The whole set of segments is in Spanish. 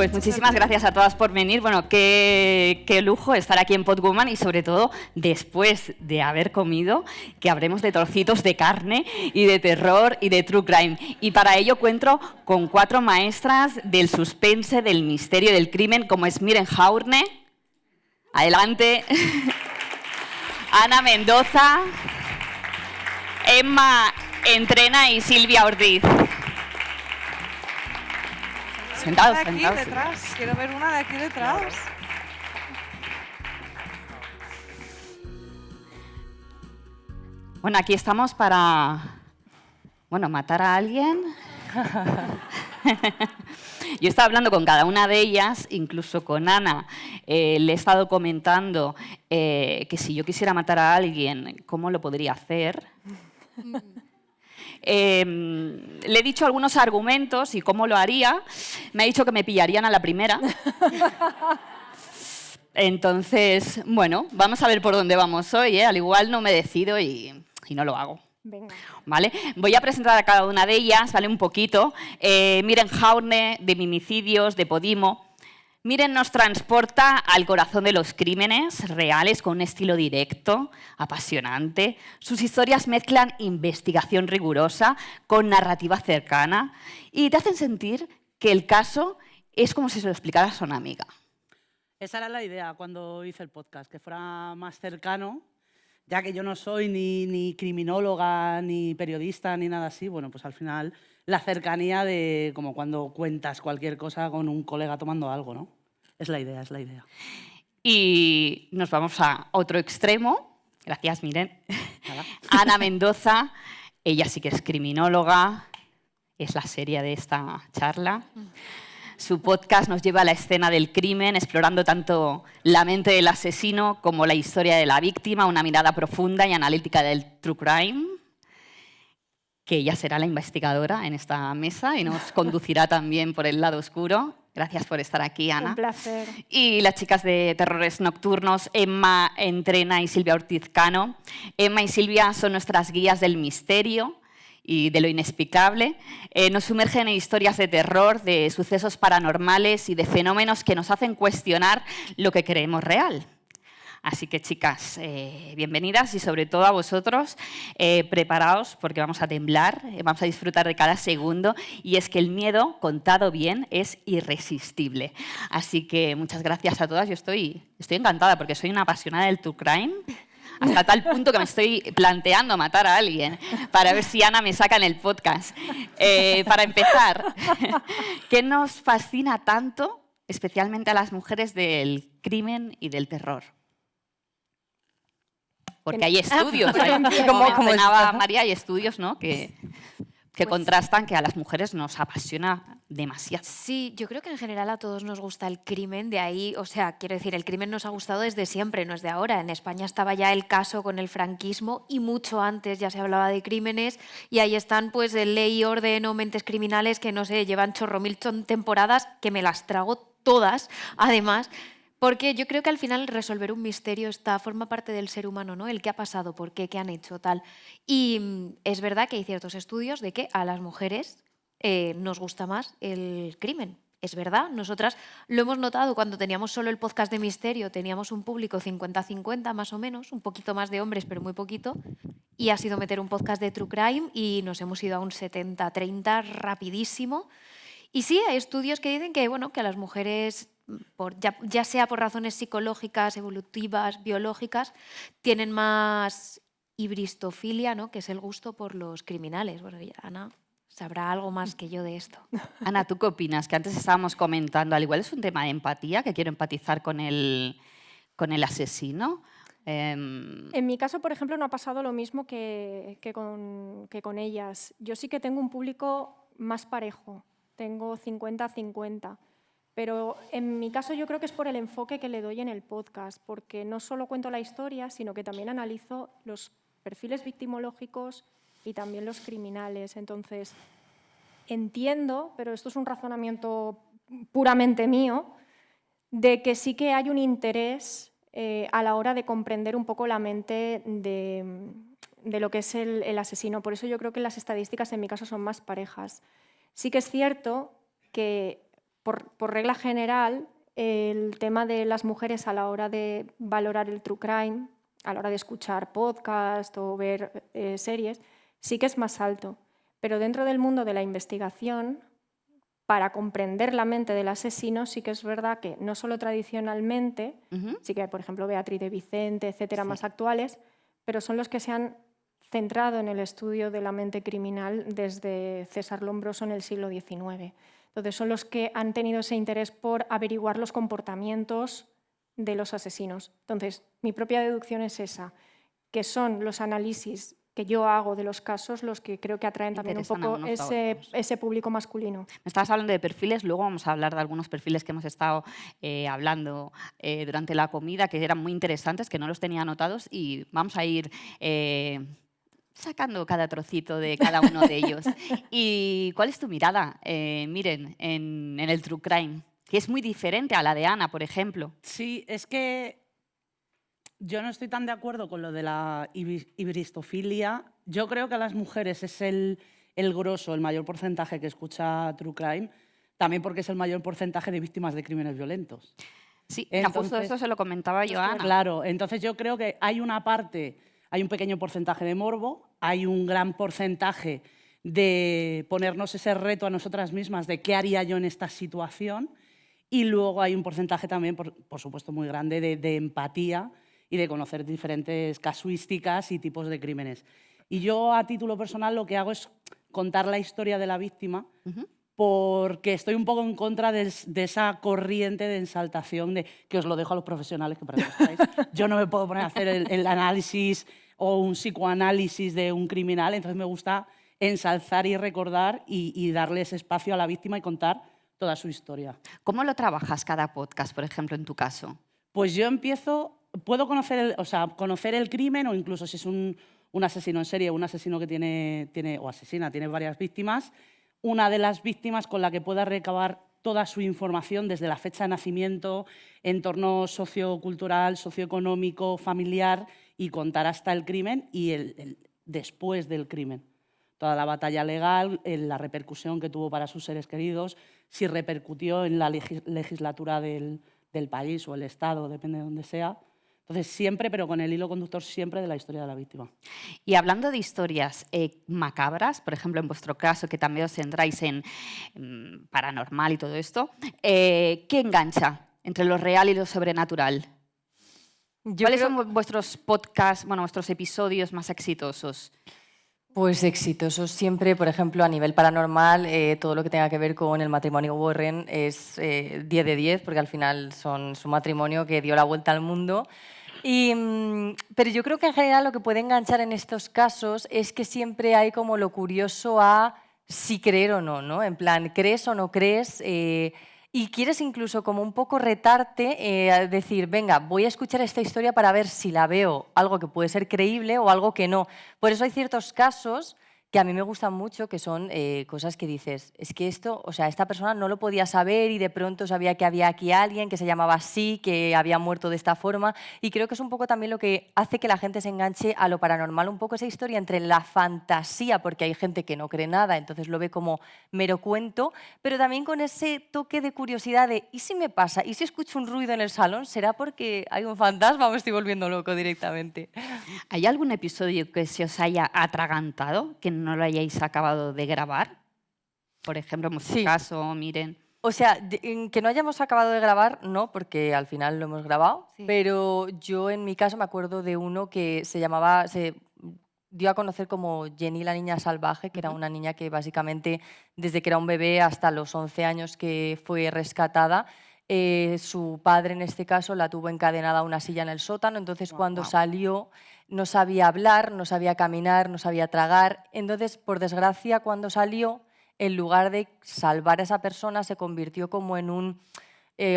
Pues muchísimas gracias a todas por venir. Bueno, qué lujo estar aquí en Podwoman y sobre todo después de haber comido, que habremos de trocitos de carne y de terror y de true crime. Y para ello cuento con 4 maestras del suspense, del misterio y del crimen, como es Miren Jaurne. Adelante. Ana Mendoza, Emma Entrena y Silvia Ortiz. Sentados, aquí sentados. Detrás. Quiero ver una de aquí detrás. Bueno, aquí estamos para, matar a alguien. Yo estaba hablando con cada una de ellas, incluso con Ana. Le he estado comentando que si yo quisiera matar a alguien, ¿cómo lo podría hacer? Le he dicho algunos argumentos y cómo lo haría. Me ha dicho que me pillarían a la primera. Entonces, bueno, vamos a ver por dónde vamos hoy, ¿eh? Al igual no me decido y no lo hago. Venga. ¿Vale? Voy a presentar a cada una de ellas, ¿vale? Un poquito. Miren Jaurne, de Mimicidios, de Podimo. Miren nos transporta al corazón de los crímenes reales con un estilo directo, apasionante. Sus historias mezclan investigación rigurosa con narrativa cercana y te hacen sentir que el caso es como si se lo explicaras a una amiga. Esa era la idea cuando hice el podcast, que fuera más cercano, ya que yo no soy ni criminóloga, ni periodista, ni nada así. Bueno, pues al final la cercanía de como cuando cuentas cualquier cosa con un colega tomando algo, ¿no? Es la idea, es la idea. Y nos vamos a otro extremo. Gracias, Miren. Ana Mendoza, ella sí que es criminóloga, es la seria de esta charla. Su podcast nos lleva a la escena del crimen, explorando tanto la mente del asesino como la historia de la víctima, una mirada profunda y analítica del true crime, que ella será la investigadora en esta mesa y nos conducirá también por el lado oscuro. Gracias por estar aquí, Ana. Un placer. Y las chicas de Terrores Nocturnos, Emma Entrena y Silvia Ortiz Cano. Emma y Silvia son nuestras guías del misterio y de lo inexplicable. Nos sumergen en historias de terror, de sucesos paranormales y de fenómenos que nos hacen cuestionar lo que creemos real. Así que, chicas, bienvenidas y sobre todo a vosotros, preparaos porque vamos a temblar, vamos a disfrutar de cada segundo y es que el miedo, contado bien, es irresistible. Así que muchas gracias a todas. Yo estoy encantada porque soy una apasionada del true crime, hasta tal punto que me estoy planteando matar a alguien para ver si Ana me saca en el podcast. Para empezar, ¿qué nos fascina tanto, especialmente a las mujeres, del crimen y del terror? Porque hay estudios, como mencionaba María, hay estudios, ¿no?, que contrastan que a las mujeres nos apasiona demasiado. Sí, yo creo que en general a todos nos gusta el crimen, de ahí, o sea, quiero decir, el crimen nos ha gustado desde siempre, no es de ahora. En España estaba ya el caso con el franquismo y mucho antes ya se hablaba de crímenes y ahí están pues el Ley y Orden o Mentes Criminales que no sé, llevan chorro mil temporadas que me las trago todas, además. Porque yo creo que al final resolver un misterio forma parte del ser humano, ¿no? El qué ha pasado, por qué, qué han hecho, tal. Y es verdad que hay ciertos estudios de que a las mujeres nos gusta más el crimen. Es verdad, nosotras lo hemos notado cuando teníamos solo el podcast de misterio, teníamos un público 50-50 más o menos, un poquito más de hombres, pero muy poquito, y ha sido meter un podcast de True Crime y nos hemos ido a un 70-30 rapidísimo. Y sí, hay estudios que dicen que, bueno, que a las mujeres, ya sea por razones psicológicas, evolutivas, biológicas, tienen más hibristofilia, ¿no?, que es el gusto por los criminales. Bueno, ya Ana sabrá algo más que yo de esto. Ana, ¿tú qué opinas? Que antes estábamos comentando, al igual es un tema de empatía, que quiero empatizar con el asesino. En mi caso, por ejemplo, no ha pasado lo mismo que con ellas. Yo sí que tengo un público más parejo. Tengo 50-50, pero en mi caso yo creo que es por el enfoque que le doy en el podcast, porque no solo cuento la historia, sino que también analizo los perfiles victimológicos y también los criminales. Entonces, entiendo, pero esto es un razonamiento puramente mío, de que sí que hay un interés a la hora de comprender un poco la mente de lo que es el asesino. Por eso yo creo que las estadísticas en mi caso son más parejas. Sí que es cierto que por regla general, el tema de las mujeres a la hora de valorar el true crime, a la hora de escuchar podcast o ver series, sí que es más alto. Pero dentro del mundo de la investigación, para comprender la mente del asesino, sí que es verdad que no solo tradicionalmente, sí que hay, por ejemplo, Beatriz de Vicente, etcétera, más actuales, pero son los que se han centrado en el estudio de la mente criminal desde César Lombroso en el siglo XIX. Entonces, son los que han tenido ese interés por averiguar los comportamientos de los asesinos. Entonces, mi propia deducción es esa, que son los análisis que yo hago de los casos los que creo que atraen también un poco ese público masculino. Me estabas hablando de perfiles, luego vamos a hablar de algunos perfiles que hemos estado hablando durante la comida, que eran muy interesantes, que no los tenía anotados, y vamos a ir sacando cada trocito de cada uno de ellos. ¿Y cuál es tu mirada, Miren, en el true crime? Que es muy diferente a la de Ana, por ejemplo. Sí, es que yo no estoy tan de acuerdo con lo de la hibristofilia. Yo creo que a las mujeres es el grosso, el mayor porcentaje que escucha true crime, también porque es el mayor porcentaje de víctimas de crímenes violentos. Sí, entonces, justo eso se lo comentaba yo a Ana. Claro, entonces yo creo que hay una parte, hay un pequeño porcentaje de morbo, hay un gran porcentaje de ponernos ese reto a nosotras mismas de qué haría yo en esta situación, y luego hay un porcentaje también, por supuesto, muy grande de empatía y de conocer diferentes casuísticas y tipos de crímenes. Y yo, a título personal, lo que hago es contar la historia de la víctima, porque estoy un poco en contra de esa corriente de exaltación, que os lo dejo a los profesionales, que para eso estáis. Yo no me puedo poner a hacer el análisis o un psicoanálisis de un criminal, entonces me gusta ensalzar y recordar y darle ese espacio a la víctima y contar toda su historia. ¿Cómo lo trabajas cada podcast, por ejemplo, en tu caso? Pues yo puedo conocer el crimen, o incluso si es un asesino en serie, un asesino que tiene varias víctimas, una de las víctimas con la que pueda recabar toda su información desde la fecha de nacimiento, entorno sociocultural, socioeconómico, familiar, y contar hasta el crimen y el después del crimen. Toda la batalla legal, la repercusión que tuvo para sus seres queridos, si repercutió en la legislatura del país o el Estado, depende de dónde sea. Entonces, siempre, pero con el hilo conductor siempre de la historia de la víctima. Y hablando de historias macabras, por ejemplo, en vuestro caso, que también os centráis en paranormal y todo esto, ¿qué engancha entre lo real y lo sobrenatural? ¿Cuáles son vuestros podcasts, vuestros episodios más exitosos? Pues exitosos siempre, por ejemplo, a nivel paranormal, todo lo que tenga que ver con el matrimonio Warren es 10 de 10, porque al final son su matrimonio que dio la vuelta al mundo. Pero yo creo que en general lo que puede enganchar en estos casos es que siempre hay como lo curioso a si creer o no, ¿no? En plan, ¿crees o no crees? Y quieres incluso como un poco retarte a decir, venga, voy a escuchar esta historia para ver si la veo algo que puede ser creíble o algo que no. Por eso hay ciertos casos que a mí me gustan mucho, que son cosas que dices, es que esto, o sea, esta persona no lo podía saber y de pronto sabía que había aquí alguien que se llamaba así, que había muerto de esta forma, y creo que es un poco también lo que hace que la gente se enganche a lo paranormal, un poco esa historia entre la fantasía, porque hay gente que no cree nada, entonces lo ve como mero cuento, pero también con ese toque de curiosidad de, ¿y si me pasa? ¿Y si escucho un ruido en el salón? ¿Será porque hay un fantasma o me estoy volviendo loco directamente? ¿Hay algún episodio que se os haya atragantado, que no lo hayáis acabado de grabar? Por ejemplo, en vuestro caso, Miren. O sea, que no hayamos acabado de grabar, no, porque al final lo hemos grabado, pero yo en mi caso me acuerdo de uno que se dio a conocer como Jenny la niña salvaje, que era una niña que básicamente desde que era un bebé hasta los 11 años que fue rescatada, su padre en este caso la tuvo encadenada a una silla en el sótano, entonces cuando salió no sabía hablar, no sabía caminar, no sabía tragar, entonces por desgracia cuando salió, en lugar de salvar a esa persona se convirtió como en un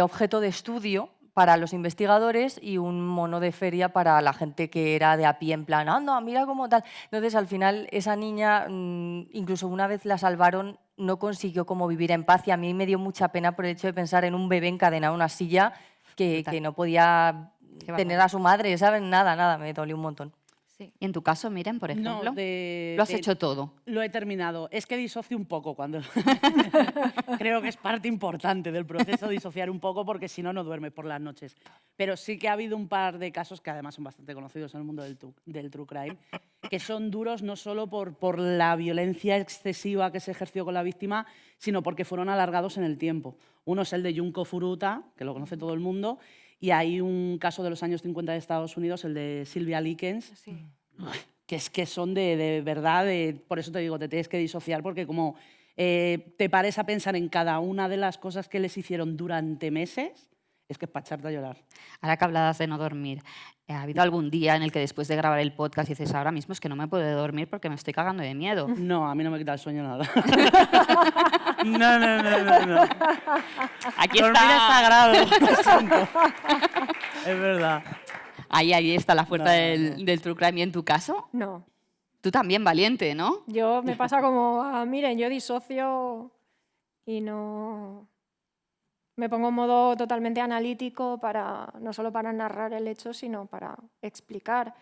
objeto de estudio para los investigadores y un mono de feria para la gente que era de a pie, en plan, anda, mira cómo tal. Entonces al final esa niña, incluso una vez la salvaron, no consiguió como vivir en paz y a mí me dio mucha pena por el hecho de pensar en un bebé encadenado a una silla que no podía tener a su madre, ¿saben? Nada, me dolió un montón. Sí. Y en tu caso, Miren, por ejemplo, No, lo has hecho todo. Lo he terminado. Es que disocio un poco cuando... Creo que es parte importante del proceso disociar un poco porque si no, no duermes por las noches. Pero sí que ha habido un par de casos que además son bastante conocidos en el mundo del true crime, que son duros no solo por la violencia excesiva que se ejerció con la víctima, sino porque fueron alargados en el tiempo. Uno es el de Junko Furuta, que lo conoce todo el mundo, y hay un caso de los años 50 de Estados Unidos, el de Sylvia Likens, Sí. que es que son de verdad, por eso te digo, te tienes que disociar, porque como te pares a pensar en cada una de las cosas que les hicieron durante meses, es que es para echarte a llorar. Ahora que hablabas de no dormir, ¿ha habido algún día en el que después de grabar el podcast dices, ahora mismo es que no me puedo dormir porque me estoy cagando de miedo? No, a mí no me quita el sueño nada. No. Aquí Dormir es está. sagrado, lo siento. Es verdad. Ahí está la fuerza No. del true crime. ¿Y en tu caso? No. Tú también, valiente, ¿no? Yo me pasa como, miren, yo disocio y no... Me pongo en modo totalmente analítico no solo para narrar el hecho, sino para explicar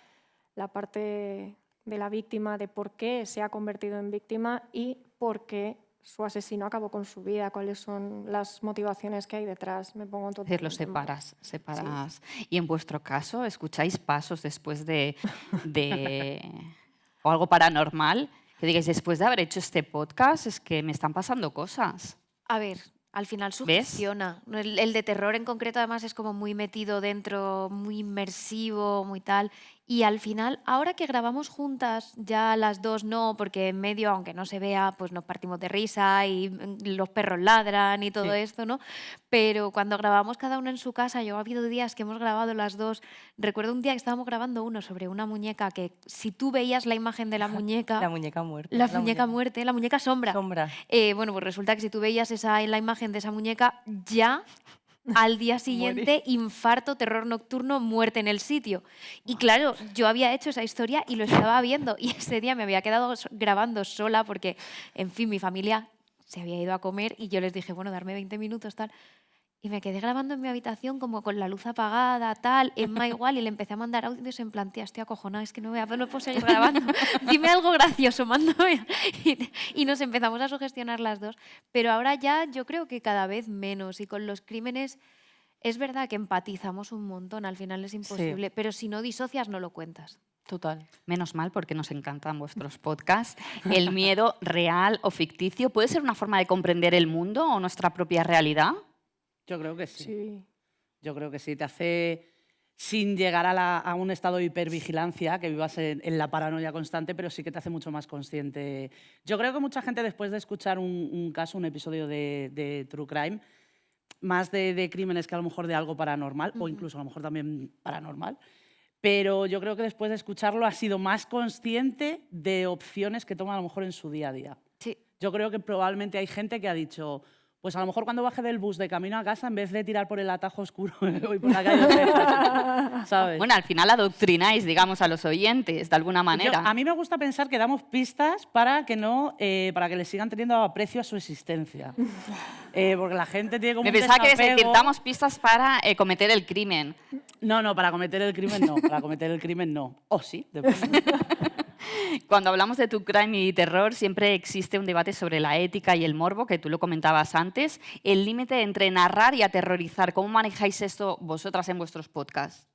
la parte de la víctima, de por qué se ha convertido en víctima y por qué su asesino acabó con su vida, cuáles son las motivaciones que hay detrás. Me pongo Es decir, totalmente lo en modo- separas. Y en vuestro caso, ¿escucháis pasos después de o algo paranormal? Que digáis, después de haber hecho este podcast, es que me están pasando cosas. A ver, al final sugestiona. El de terror en concreto además es como muy metido dentro, muy inmersivo, muy tal. Y al final, ahora que grabamos juntas, ya las dos no, porque en medio, aunque no se vea, pues nos partimos de risa y los perros ladran y todo Sí. esto, ¿no? Pero cuando grabamos cada uno en su casa, yo ha habido días que hemos grabado las dos. Recuerdo un día que estábamos grabando uno sobre una muñeca que si tú veías la imagen de la muñeca... La muñeca muerta. La muñeca muerte, la muñeca sombra. Sombra. Bueno, pues resulta que si tú veías la imagen de esa muñeca, ya al día siguiente, infarto, terror nocturno, muerte en el sitio. Y claro, yo había hecho esa historia y lo estaba viendo. Y ese día me había quedado grabando sola porque, en fin, mi familia se había ido a comer y yo les dije, bueno, darme 20 minutos, tal. Y me quedé grabando en mi habitación como con la luz apagada, tal, Emma igual, y le empecé a mandar audios en plan, tía, estoy acojonada, es que no puedo seguir grabando. Dime algo gracioso, mándame. Y nos empezamos a sugestionar las dos. Pero ahora ya yo creo que cada vez menos. Y con los crímenes es verdad que empatizamos un montón, al final es imposible. Pero si no disocias, no lo cuentas. Total. Menos mal, porque nos encantan vuestros podcasts. ¿El miedo real o ficticio puede ser una forma de comprender el mundo o nuestra propia realidad? Yo creo que sí. Sí. Yo creo que sí. Te hace, sin llegar a un estado de hipervigilancia, que vivas en la paranoia constante, pero sí que te hace mucho más consciente. Yo creo que mucha gente, después de escuchar un caso, un episodio de True Crime, más de crímenes que a lo mejor de algo paranormal, o incluso a lo mejor también paranormal, pero yo creo que después de escucharlo ha sido más consciente de opciones que toma a lo mejor en su día a día. Sí. Yo creo que probablemente hay gente que ha dicho, pues a lo mejor cuando baje del bus de camino a casa, en vez de tirar por el atajo oscuro, me voy por la calle derecha, ¿sabes? Bueno, al final adoctrináis, digamos, a los oyentes, de alguna manera. A mí me gusta pensar que damos pistas para que les sigan teniendo aprecio a su existencia. Porque la gente tiene como Me un pensaba que desapego. decir, damos pistas para cometer el crimen. No, para cometer el crimen no. Para cometer el crimen no. O sí, depende. Cuando hablamos de true crime y terror, siempre existe un debate sobre la ética y el morbo, que tú lo comentabas antes. El límite entre narrar y aterrorizar, ¿cómo manejáis esto vosotras en vuestros podcasts?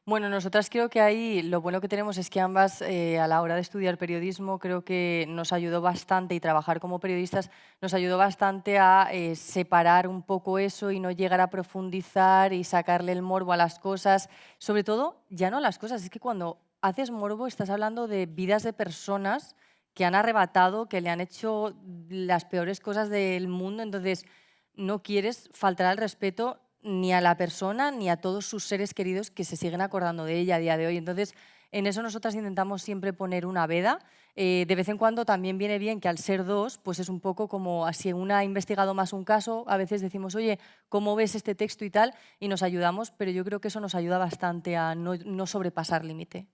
Bueno, nosotras creo que ahí lo bueno que tenemos es que ambas a la hora de estudiar periodismo creo que nos ayudó bastante y trabajar como periodistas nos ayudó bastante a separar un poco eso y no llegar a profundizar y sacarle el morbo a las cosas. Sobre todo, ya no a las cosas, es que cuando haces morbo estás hablando de vidas de personas que han arrebatado, que le han hecho las peores cosas del mundo, entonces no quieres faltar al respeto ni a la persona ni a todos sus seres queridos que se siguen acordando de ella a día de hoy. Entonces, en eso nosotras intentamos siempre poner una veda. De vez en cuando también viene bien que al ser dos, pues es un poco como si una ha investigado más un caso, a veces decimos, oye, ¿cómo ves este texto y tal? Y nos ayudamos, pero yo creo que eso nos ayuda bastante a no sobrepasar límite.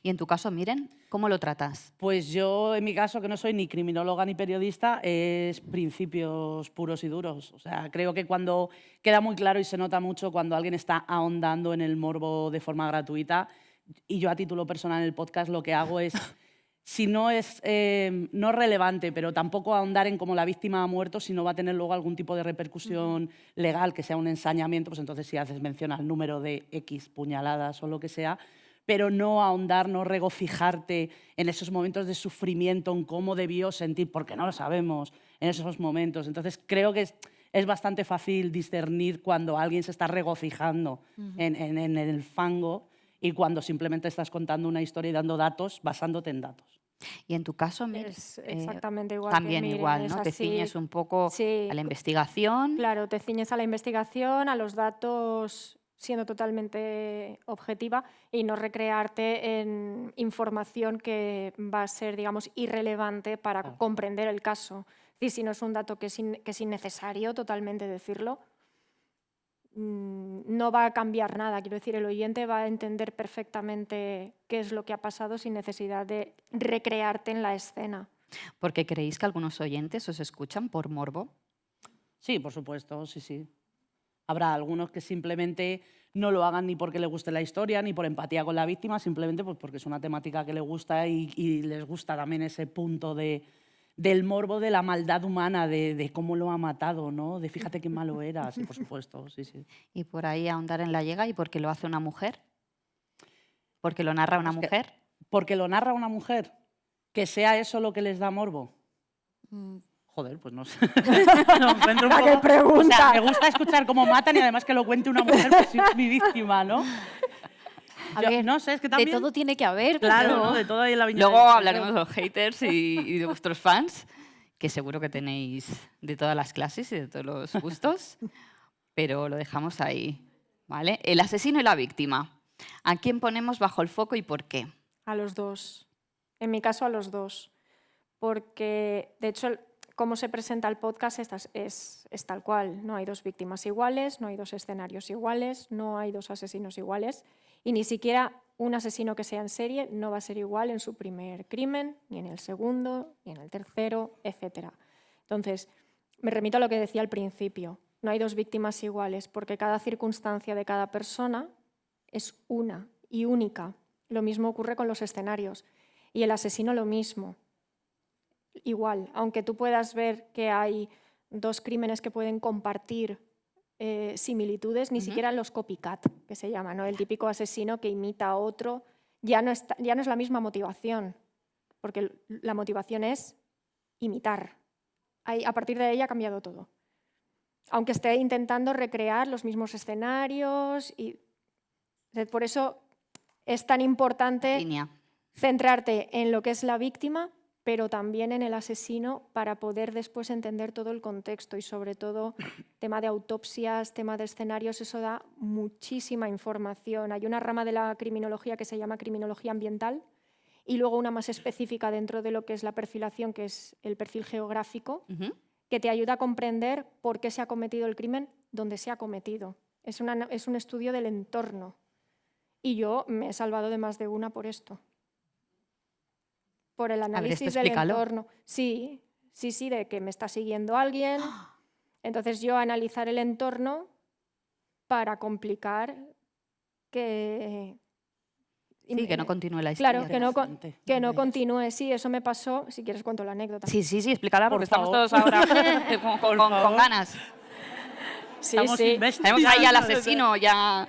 Y en tu caso, Miren, ¿cómo lo tratas? Pues yo, en mi caso, que no soy ni criminóloga ni periodista, es principios puros y duros. O sea, creo que cuando queda muy claro y se nota mucho cuando alguien está ahondando en el morbo de forma gratuita, Y yo a título personal en el podcast lo que hago es, si no es no relevante, pero tampoco ahondar en cómo la víctima ha muerto, si no va a tener luego algún tipo de repercusión legal, que sea un ensañamiento, pues entonces sí haces mención al número de X puñaladas o lo que sea, pero no ahondar, no regocijarte en esos momentos de sufrimiento, en cómo debió sentir, porque no lo sabemos en esos momentos. Entonces creo que es bastante fácil discernir cuando alguien se está regocijando en el fango y cuando simplemente estás contando una historia y dando datos basándote en datos. Y en tu caso, Mir, Es exactamente igual. también Miren, igual, es ¿no? Te así. ciñes un poco Sí, a la investigación. claro, te ciñes a la investigación, a los datos siendo totalmente objetiva y no recrearte en información que va a ser, digamos, irrelevante para Claro. comprender el caso. Es decir, si no es un dato que es innecesario totalmente decirlo, no va a cambiar nada. Quiero decir, el oyente va a entender perfectamente qué es lo que ha pasado sin necesidad de recrearte en la escena. Porque creéis que algunos oyentes os escuchan por morbo. Sí, por supuesto, sí, sí. Habrá algunos que simplemente no lo hagan ni porque les guste la historia, ni por empatía con la víctima, simplemente pues porque es una temática que les gusta y les gusta también ese punto del morbo, de la maldad humana, de cómo lo ha matado, ¿no? De fíjate qué malo era, sí, por supuesto, sí, sí. Y por ahí ahondar en la llega. ¿Y por qué lo hace una mujer? ¿Porque lo narra una Es que- mujer? Porque lo narra una mujer, que sea eso lo que les da morbo. Joder, pues no sé. Lo encuentro un ¿Para qué poco- pregunta? O sea, me gusta escuchar cómo matan y además que lo cuente una mujer, pues sí, es mi víctima, ¿no? A Yo- ver, no sé, es que de también... todo tiene que haber. Claro, pero- ¿no? De todo ahí en la viña Luego del Señor. hablaremos de los haters y de vuestros fans, que seguro que tenéis de todas las clases y de todos los gustos, pero lo dejamos ahí, ¿vale? El asesino y la víctima. ¿A quién ponemos bajo el foco y por qué? A los dos. En mi caso, a los dos. Porque, de hecho, cómo se presenta el podcast es tal cual. No hay dos víctimas iguales, no hay dos escenarios iguales, no hay dos asesinos iguales. Y ni siquiera un asesino que sea en serie no va a ser igual en su primer crimen, ni en el segundo, ni en el tercero, etc. Entonces, me remito a lo que decía al principio. No hay dos víctimas iguales, porque cada circunstancia de cada persona es una y única. Lo mismo ocurre con los escenarios. Y el asesino lo mismo. Igual, aunque tú puedas ver que hay dos crímenes que pueden compartir similitudes, ni siquiera los copycat, que se llama, ¿no? El típico asesino que imita a otro, ya no es la misma motivación, porque la motivación es imitar. A partir de ahí ha cambiado todo. Aunque esté intentando recrear los mismos escenarios. Por eso es tan importante Línea. centrarte en lo que es la víctima, pero también en el asesino para poder después entender todo el contexto y sobre todo tema de autopsias, tema de escenarios, eso da muchísima información. Hay una rama de la criminología que se llama criminología ambiental y luego una más específica dentro de lo que es la perfilación, que es el perfil geográfico, que te ayuda a comprender por qué se ha cometido el crimen, dónde se ha cometido. Es un estudio del entorno y yo me he salvado de más de una por esto. Por el análisis del explícalo. entorno. Sí, de que me está siguiendo alguien. Entonces yo analizar el entorno para complicar que... Sí, que no continúe la historia. Claro, que no continúe. Sí, eso me pasó. Si quieres cuento la anécdota. Sí, explícala porque Por estamos favor. todos ahora con ganas. Sí, Estamos sí. investigando. Tenemos ahí al asesino ya.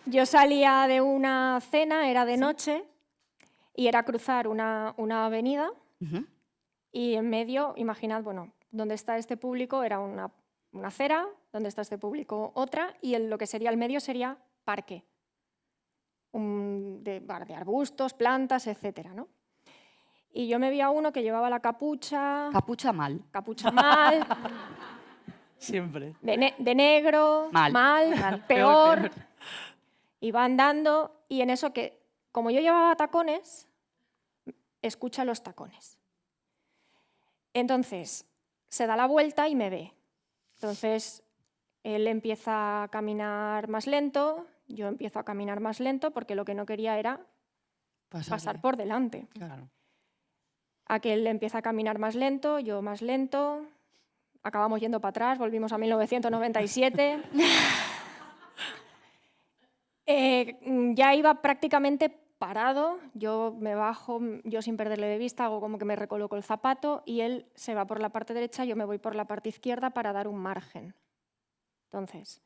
Yo salía de una cena, era de noche, y era cruzar una avenida Ujú. y en medio, imaginad, bueno, donde está este público era una acera, donde está este público otra, y lo que sería el medio sería parque, de arbustos, plantas, etc. ¿no? Y yo me vi a uno que llevaba la capucha Capucha mal. mal, Siempre. de negro, Mal. peor. Iba andando y en eso que, como yo llevaba tacones, escucha los tacones. Entonces, se da la vuelta y me ve. Entonces, él empieza a caminar más lento, yo empiezo a caminar más lento porque lo que no quería era pasar por delante. Claro. Aquel empieza a caminar más lento, yo más lento, acabamos yendo para atrás, volvimos a 1997. Ya iba prácticamente parado, yo me bajo, yo sin perderle de vista, hago como que me recoloco el zapato y él se va por la parte derecha, yo me voy por la parte izquierda para dar un margen. Entonces,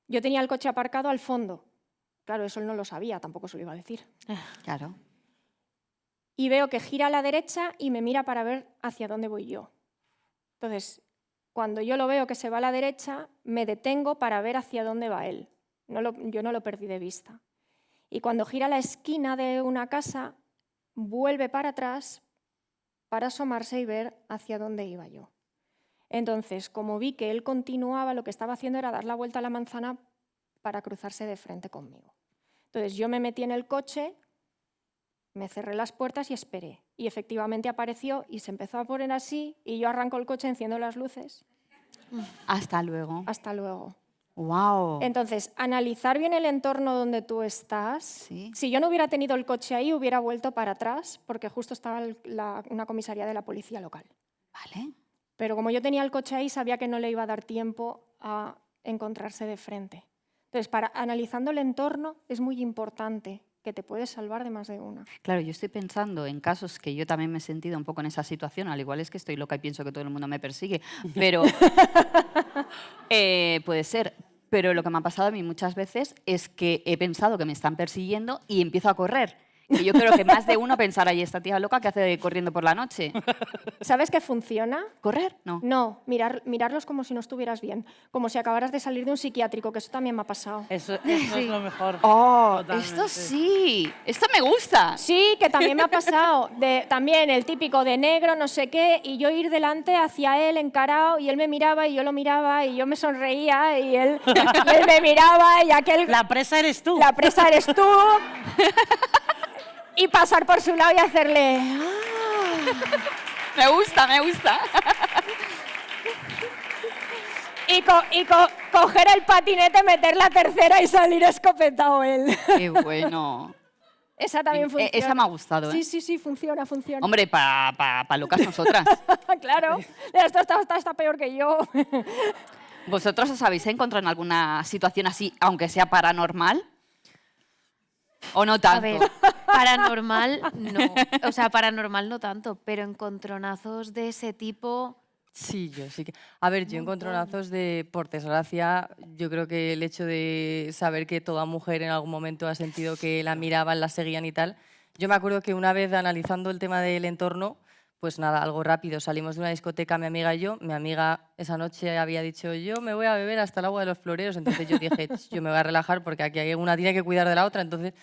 yo tenía el coche aparcado al fondo. Claro, eso él no lo sabía, tampoco se lo iba a decir. Claro. Y veo que gira a la derecha y me mira para ver hacia dónde voy yo. Entonces, cuando yo lo veo que se va a la derecha, me detengo para ver hacia dónde va él. Yo no lo perdí de vista. Y cuando gira a la esquina de una casa, vuelve para atrás para asomarse y ver hacia dónde iba yo. Entonces, como vi que él continuaba, lo que estaba haciendo era dar la vuelta a la manzana para cruzarse de frente conmigo. Entonces, yo me metí en el coche, me cerré las puertas y esperé. Y efectivamente apareció y se empezó a poner así y yo arranco el coche, enciendo las luces. Hasta luego. Hasta luego. Wow. Entonces, analizar bien el entorno donde tú estás. Sí. Si yo no hubiera tenido el coche ahí, hubiera vuelto para atrás porque justo estaba una comisaría de la policía local. Vale. Pero como yo tenía el coche ahí, sabía que no le iba a dar tiempo a encontrarse de frente. Entonces, analizando el entorno es muy importante, que te puedes salvar de más de una. Claro, yo estoy pensando en casos que yo también me he sentido un poco en esa situación, al igual es que estoy loca y pienso que todo el mundo me persigue, pero puede ser. Pero lo que me ha pasado a mí muchas veces es que he pensado que me están persiguiendo y empiezo a correr. Y yo creo que más de uno pensará, ¿y esta tía loca qué hace corriendo por la noche? ¿Sabes qué funciona? ¿Correr? No. No, mirarlos como si no estuvieras bien, como si acabaras de salir de un psiquiátrico, que eso también me ha pasado. Eso es lo mejor. ¡Oh, Totalmente. esto sí! ¡Esto me gusta! Sí, que también me ha pasado. También el típico de negro, no sé qué, y yo ir delante hacia él encarado, y él me miraba y yo lo miraba, y yo me sonreía, y él me miraba, y aquel... La presa eres tú. La presa eres tú. Y pasar por su lado y hacerle... Me gusta, me gusta. Y coger el patinete, meter la tercera y salir escopetado él. ¡Qué bueno! Esa también funciona. Esa me ha gustado, ¿eh? Sí, funciona. Hombre, para locas nosotras. Claro, esto está peor que yo. ¿Vosotros os habéis encontrado en alguna situación así, aunque sea paranormal? ¿O no tanto? A ver, paranormal no. O sea, paranormal no tanto, pero encontronazos de ese tipo... Sí, yo sí que... A ver, yo encontronazos por desgracia, yo creo que el hecho de saber que toda mujer en algún momento ha sentido que la miraban, la seguían y tal. Yo me acuerdo que una vez analizando el tema del entorno, pues nada, algo rápido, salimos de una discoteca mi amiga y yo. Mi amiga esa noche había dicho, yo me voy a beber hasta el agua de los floreros. Entonces yo dije, yo me voy a relajar porque aquí hay una tiene que cuidar de la otra. Entonces,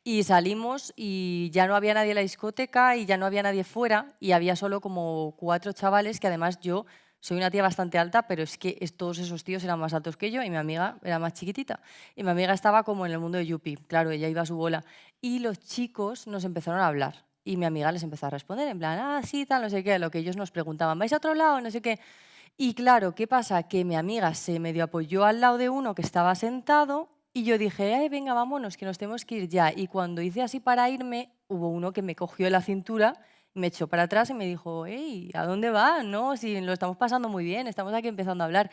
y salimos y ya no había nadie en la discoteca y ya no había nadie fuera y había solo como 4 chavales que además yo soy una tía bastante alta, pero es que todos esos tíos eran más altos que yo y mi amiga era más chiquitita. Y mi amiga estaba como en el mundo de Yupi, claro, ella iba a su bola. Y los chicos nos empezaron a hablar. Y mi amiga les empezó a responder en plan, sí, tal, no sé qué, lo que ellos nos preguntaban, ¿vais a otro lado? No sé qué. Y claro, ¿qué pasa? Que mi amiga se medio apoyó al lado de uno que estaba sentado y yo dije, venga, vámonos, que nos tenemos que ir ya. Y cuando hice así para irme, hubo uno que me cogió de la cintura, me echó para atrás y me dijo, hey, ¿a dónde vas? No, si lo estamos pasando muy bien, estamos aquí empezando a hablar.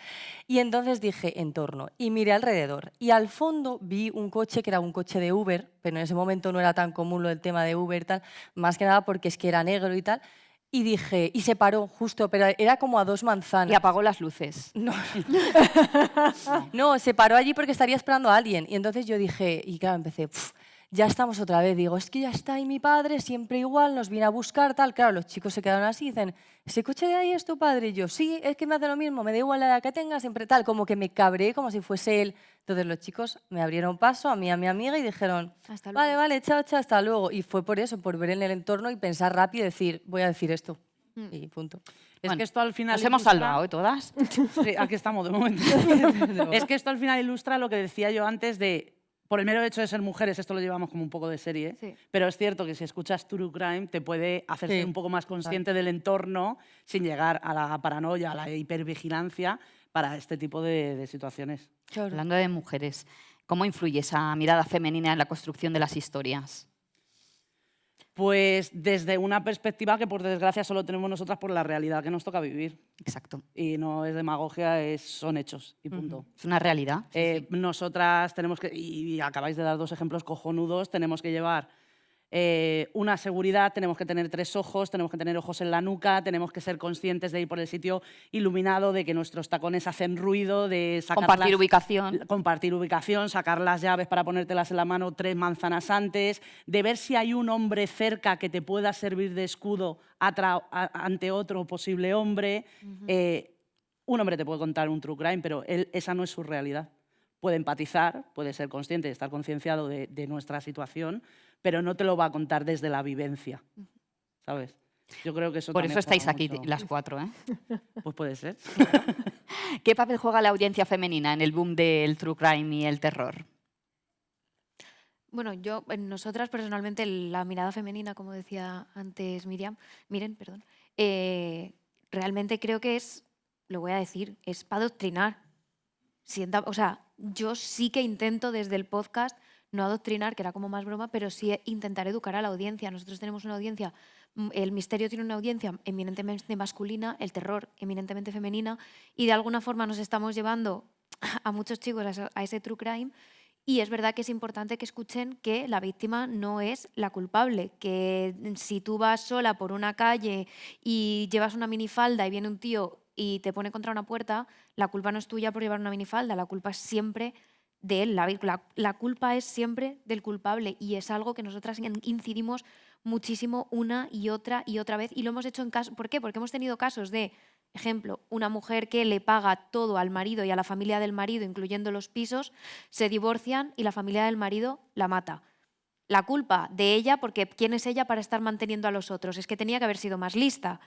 Y entonces dije, entorno, y miré alrededor. Y al fondo vi un coche que era un coche de Uber, pero en ese momento no era tan común lo del tema de Uber y tal, más que nada porque es que era negro y tal. Y dije, y se paró justo, pero era como a 2 manzanas. Y apagó las luces. No. No, se paró allí porque estaría esperando a alguien. Y entonces yo dije, y claro, empecé, ya estamos otra vez. Digo, es que ya está ahí mi padre, siempre igual, nos viene a buscar, tal. Claro, los chicos se quedaron así y dicen, ¿ese coche de ahí es tu padre? Y yo, sí, es que me hace lo mismo, me da igual la edad que tenga, siempre tal. Como que me cabré como si fuese él. Entonces los chicos me abrieron paso a mí y a mi amiga y dijeron, Hasta luego. vale, chao, hasta luego. Y fue por eso, por ver en el entorno y pensar rápido y decir, voy a decir esto. Y punto. Es Bueno, que esto al final nos hemos salvado, ¿eh? Todas. Sí, aquí estamos de momento. Es que esto al final ilustra lo que decía yo antes de, por el mero hecho de ser mujeres, esto lo llevamos como un poco de serie, Sí. pero es cierto que si escuchas True Crime te puede hacer ser un poco más consciente del entorno sin llegar a la paranoia, a la hipervigilancia para este tipo de situaciones. Claro. Hablando de mujeres, ¿cómo influye esa mirada femenina en la construcción de las historias? Pues desde una perspectiva que, por desgracia, solo tenemos nosotras por la realidad que nos toca vivir. Exacto. Y no es demagogia, son hechos y punto. Es una realidad. Nosotras tenemos que, y acabáis de dar 2 ejemplos cojonudos, tenemos que llevar una seguridad, tenemos que tener 3 ojos, tenemos que tener ojos en la nuca, tenemos que ser conscientes de ir por el sitio iluminado, de que nuestros tacones hacen ruido, de compartir ubicación, sacar las llaves para ponértelas en la mano 3 manzanas antes, de ver si hay un hombre cerca que te pueda servir de escudo ante otro posible hombre. Un hombre te puede contar un true crime, pero esa no es su realidad. Puede empatizar, puede ser consciente y estar concienciado de nuestra situación, pero no te lo va a contar desde la vivencia, ¿sabes? Yo creo que eso Por también eso estáis juega aquí mucho. las 4, ¿eh? Pues puede ser. ¿Qué papel juega la audiencia femenina en el boom del true crime y el terror? Bueno, nosotras personalmente, la mirada femenina, como decía antes Miren, perdón, realmente creo que lo voy a decir, es para adoctrinar. O sea, yo sí que intento desde el podcast no adoctrinar, que era como más broma, pero sí intentar educar a la audiencia. Nosotros tenemos una audiencia, el misterio tiene una audiencia eminentemente masculina, el terror eminentemente femenina, y de alguna forma nos estamos llevando a muchos chicos a ese true crime. Y es verdad que es importante que escuchen que la víctima no es la culpable, que si tú vas sola por una calle y llevas una minifalda y viene un tío y te pone contra una puerta, la culpa no es tuya por llevar una minifalda, la culpa es siempre de él, la culpa es siempre del culpable, y es algo que nosotras incidimos muchísimo una y otra vez, y lo hemos hecho en casos. ¿Por qué? Porque hemos tenido casos de, ejemplo, una mujer que le paga todo al marido y a la familia del marido, incluyendo los pisos, se divorcian y la familia del marido la mata. La culpa de ella, porque ¿quién es ella para estar manteniendo a los otros? Es que tenía que haber sido más lista.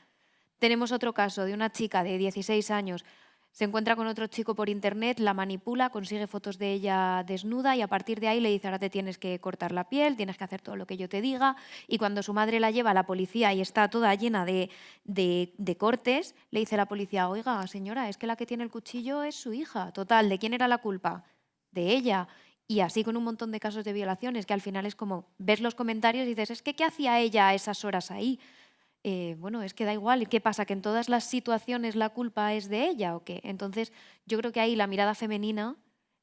Tenemos otro caso de una chica de 16 años, se encuentra con otro chico por internet, la manipula, consigue fotos de ella desnuda y a partir de ahí le dice: ahora te tienes que cortar la piel, tienes que hacer todo lo que yo te diga. Y cuando su madre la lleva a la policía y está toda llena de cortes, le dice la policía: oiga, señora, es que la que tiene el cuchillo es su hija. Total, ¿de quién era la culpa? De ella. Y así con un montón de casos de violaciones, que al final es como, ves los comentarios y dices: es que ¿qué hacía ella a esas horas ahí? Bueno, es que da igual. ¿Qué pasa? ¿Que en todas las situaciones la culpa es de ella o qué? Entonces, yo creo que ahí la mirada femenina